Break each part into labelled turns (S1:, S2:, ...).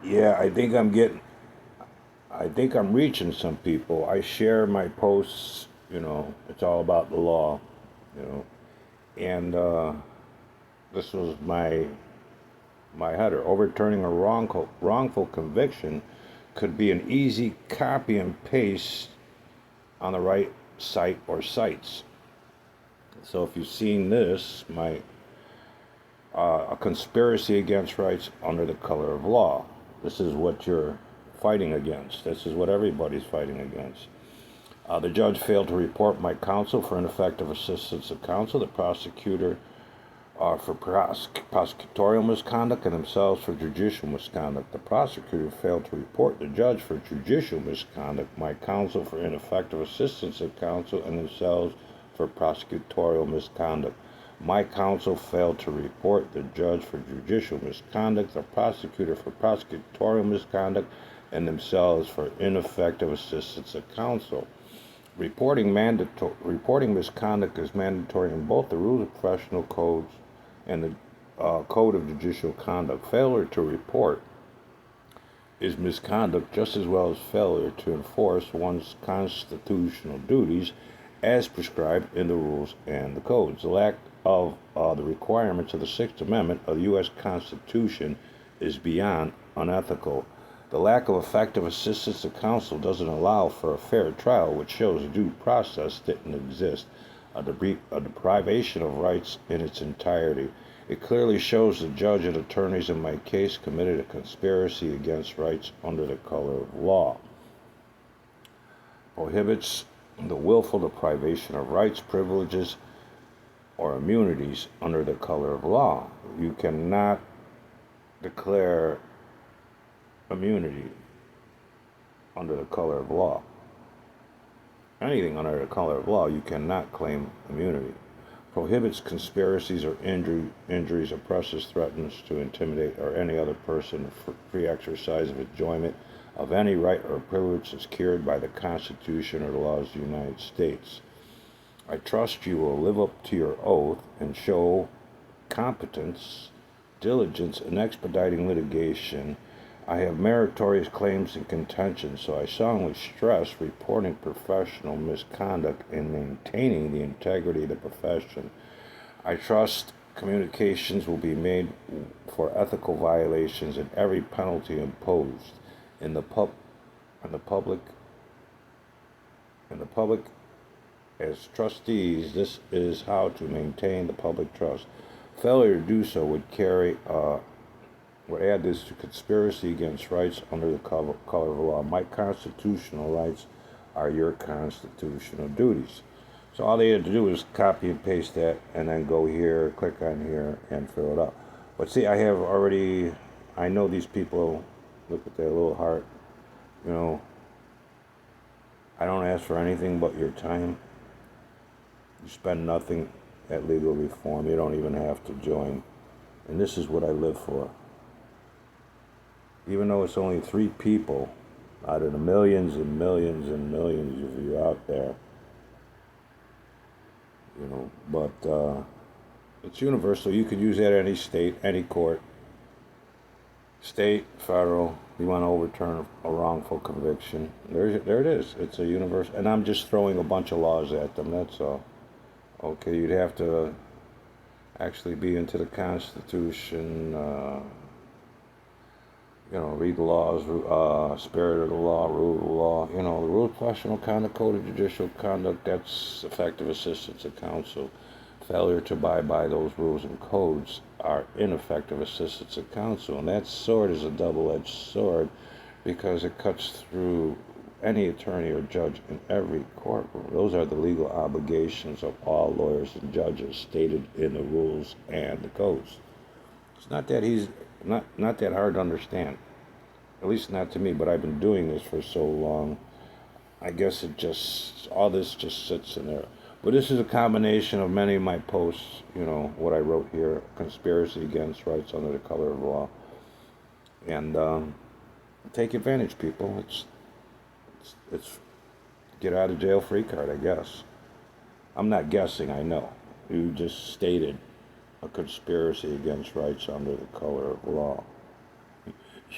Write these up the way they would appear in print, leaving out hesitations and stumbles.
S1: Yeah, I think I'm reaching some people. I share my posts, it's all about the law, you know, and this was my header. Overturning a wrongful conviction could be an easy copy and paste on the right site or sites. So if you've seen this, my a conspiracy against rights under the color of law. This is what you're fighting against. This is what everybody's fighting against. The judge failed to report my counsel for ineffective assistance of counsel, the prosecutor for prosecutorial misconduct, and themselves for judicial misconduct. The prosecutor failed to report the judge for judicial misconduct, my counsel for ineffective assistance of counsel, and themselves for prosecutorial misconduct. My counsel failed to report the judge for judicial misconduct, the prosecutor for prosecutorial misconduct, and themselves for ineffective assistance of counsel. Reporting misconduct is mandatory in both the rules of professional codes and the Code of Judicial Conduct. Failure to report is misconduct just as well as failure to enforce one's constitutional duties as prescribed in the rules and the codes. The lack of the requirements of the Sixth Amendment of the U.S. Constitution is beyond unethical. The lack of effective assistance to counsel doesn't allow for a fair trial, which shows due process didn't exist, a deprivation of rights in its entirety. It clearly shows the judge and attorneys in my case committed a conspiracy against rights under the color of law. Prohibits the willful deprivation of rights, privileges, or immunities under the color of law. You cannot declare immunity under the color of law. Anything under the color of law, you cannot claim immunity. Prohibits conspiracies or injuries, oppresses, threatens to intimidate or any other person free exercise of enjoyment of any right or privilege secured by the Constitution or the laws of the United States. I trust you will live up to your oath and show competence, diligence in expediting litigation. I have meritorious claims and contention, so I solemnly stress reporting professional misconduct and maintaining the integrity of the profession. I trust communications will be made for ethical violations and every penalty imposed in the public as trustees. This is how to maintain the public trust. Failure to do so would add this to conspiracy against rights under the color of law. My constitutional rights are your constitutional duties. So all they had to do is copy and paste that and then go here, click on here, and fill it up. But see, I know these people, look at their little heart, I don't ask for anything but your time. You spend nothing at legal reform. You don't even have to join. And this is what I live for. Even though it's only 3 people out of the millions and millions and millions of you out there, but it's universal. You could use that at any state, any court, state, federal. You want to overturn a wrongful conviction. There it is. It's a universal. And I'm just throwing a bunch of laws at them, that's all. Okay, you'd have to actually be into the Constitution, read the laws, spirit of the law, rule of the law, the rule of professional conduct, code of judicial conduct, that's effective assistance of counsel. Failure to abide by those rules and codes are ineffective assistance of counsel. And that sword is a double-edged sword because it cuts through any attorney or judge in every courtroom. Those are the legal obligations of all lawyers and judges stated in the rules and the codes. It's not that hard to understand, at least not to me, but I've been doing this for so long. I guess all this just sits in there. But this is a combination of many of my posts, what I wrote here, conspiracy against rights under the color of law. And take advantage, people. It's get out of jail free card, I guess. I'm not guessing, I know. You just stated a conspiracy against rights under the color of law.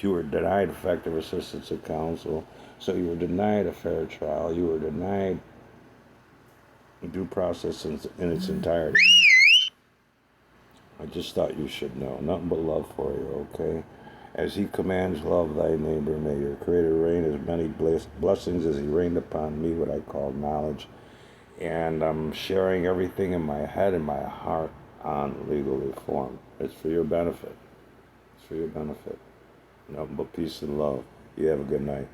S1: You were denied effective assistance of counsel. So you were denied a fair trial. You were denied due process in its entirety. I just thought you should know. Nothing but love for you, okay? As he commands, love thy neighbor. May your Creator rain as many blessings as he rained upon me, what I call knowledge. And I'm sharing everything in my head and my heart on legal reform. It's for your benefit. It's for your benefit. Nothing but peace and love. You have a good night.